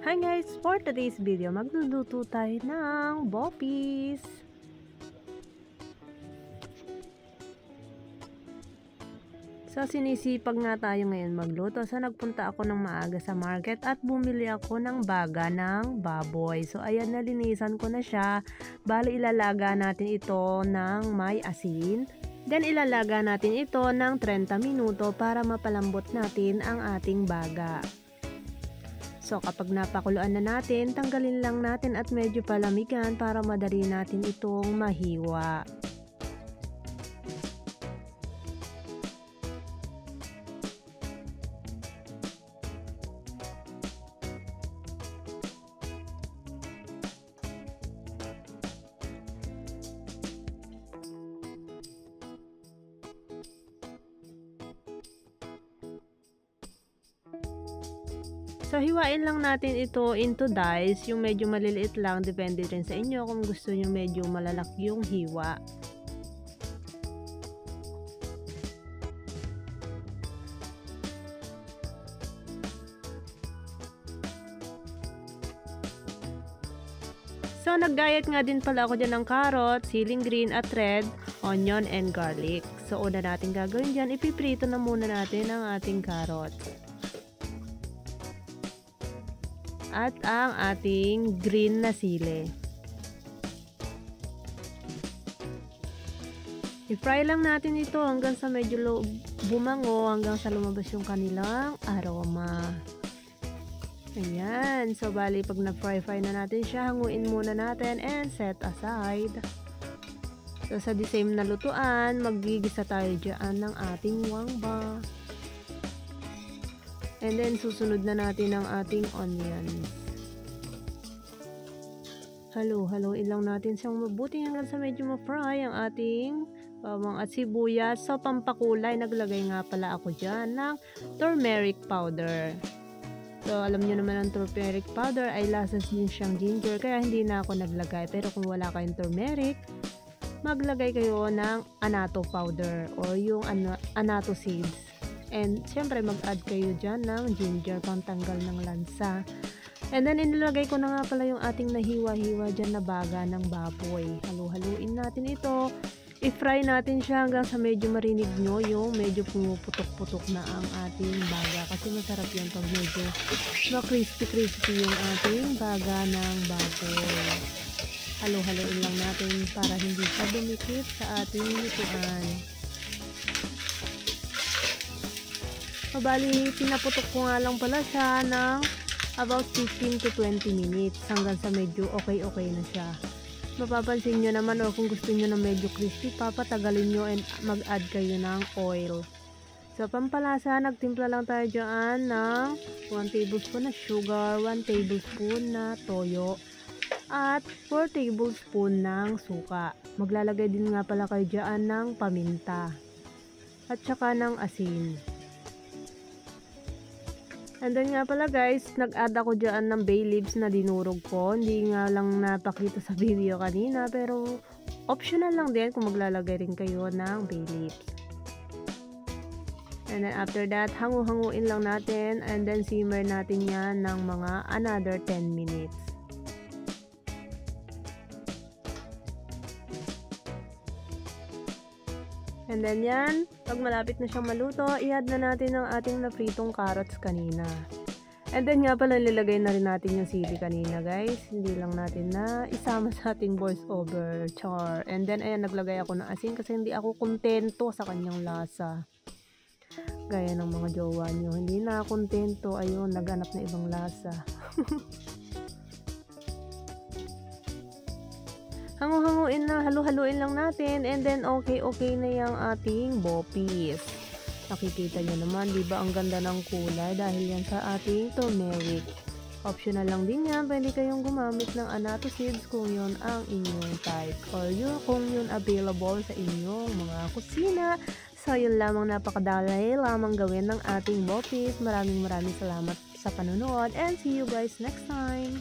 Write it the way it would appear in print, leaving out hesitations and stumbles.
Hi guys! For today's video, magluluto tayo ng boppies. So sinisipag nga tayo ngayon magluto. So nagpunta ako ng maaga sa market at bumili ako ng baga ng baboy. So ayan, nalinisan ko na siya. Bali ilalaga natin ito ng may asin. Then ilalaga natin ito ng 30 minuto para mapalambot natin ang ating baga. So kapag napakuluan na natin, tanggalin lang natin at medyo palamigan para madali natin itong mahiwa. So, hiwain lang natin ito into dice, yung medyo maliliit lang, depende rin sa inyo kung gusto nyo medyo malalaki yung hiwa. So, naggayat nga din pala ako dyan ng carrot, siling green at red, onion and garlic. So, una natin gagawin dyan, ipiprito na muna natin ang ating carrot. At ang ating green na sili. I-fry lang natin ito hanggang sa medyo bumango, hanggang sa lumabas yung kanilang aroma. Ayan. So, bali pag na-fry na natin siya, hanguin muna natin and set aside. So, sa the same na lutuan, maggigisa tayo dyan ng ating wangba. And then, susunod na natin ang ating onions. Halo-haloin lang natin siyang mabuti hanggang sa medyo ma-fry ang ating bawang at sibuyas. So, pampakulay, naglagay nga pala ako dyan ng turmeric powder. So, alam nyo naman ang turmeric powder ay lasas din siyang ginger, kaya hindi na ako naglagay. Pero kung wala kayong turmeric, maglagay kayo ng annatto powder or yung annatto seeds. And, syempre, mag-add kayo dyan ng ginger pang tanggal ng lansa. And then, inilagay ko na nga pala yung ating nahiwa-hiwa dyan na baga ng baboy. Halu-haluin natin ito. I-fry natin siya hanggang sa medyo marinig nyo yung medyo pumuputok-putok na ang ating baga. Kasi masarap yan pag medyo crispy-crispy yung ating baga ng baboy. Halu-haluin lang natin para hindi siya dumikit sa ating lutuan. Bali, pinaputok ko nga lang pala siya ng about 15 to 20 minutes hanggang sa medyo okay na siya. Mapapansin nyo naman o kung gusto nyo na medyo crispy, papatagalin nyo and mag-add kayo ng oil. So, pampalasa, nagtimpla lang tayo dyan ng 1 tablespoon na sugar, 1 tablespoon na toyo, at 4 tablespoon ng suka. Maglalagay din nga pala kayo dyan ng paminta at saka ng asin. And then nga pala guys, nag-add ako dyan ng bay leaves na dinurog ko. Hindi nga lang napakita sa video kanina, pero optional lang din kung maglalagay rin kayo ng bay leaves. And then after that, hangu-hanguin lang natin and then simmer natin yan ng mga another 10 minutes. And then yan, pag malapit na siyang maluto, i-add na natin ang ating napritong carrots kanina. And then nga pala, nilagay na rin natin yung sili kanina guys. Hindi lang natin na isama sa ating voice over char. And then ayan, naglagay ako ng asin kasi hindi ako kontento sa kanyang lasa. Gaya ng mga jowa nyo, hindi na kontento. Ayun, naghanap na ibang lasa. Hangu-hanguin na, halu-haluin lang natin and then okay na yung ating boppies. Nakikita nyo naman, di ba ang ganda ng kulay dahil yan sa ating turmeric. Optional lang din yan, pwede kayong gumamit ng annatto seeds kung yun ang inyong type or kung yun available sa inyong mga kusina. So yun lamang, napakadali lamang gawin ng ating boppies. Maraming salamat sa panonood and see you guys next time!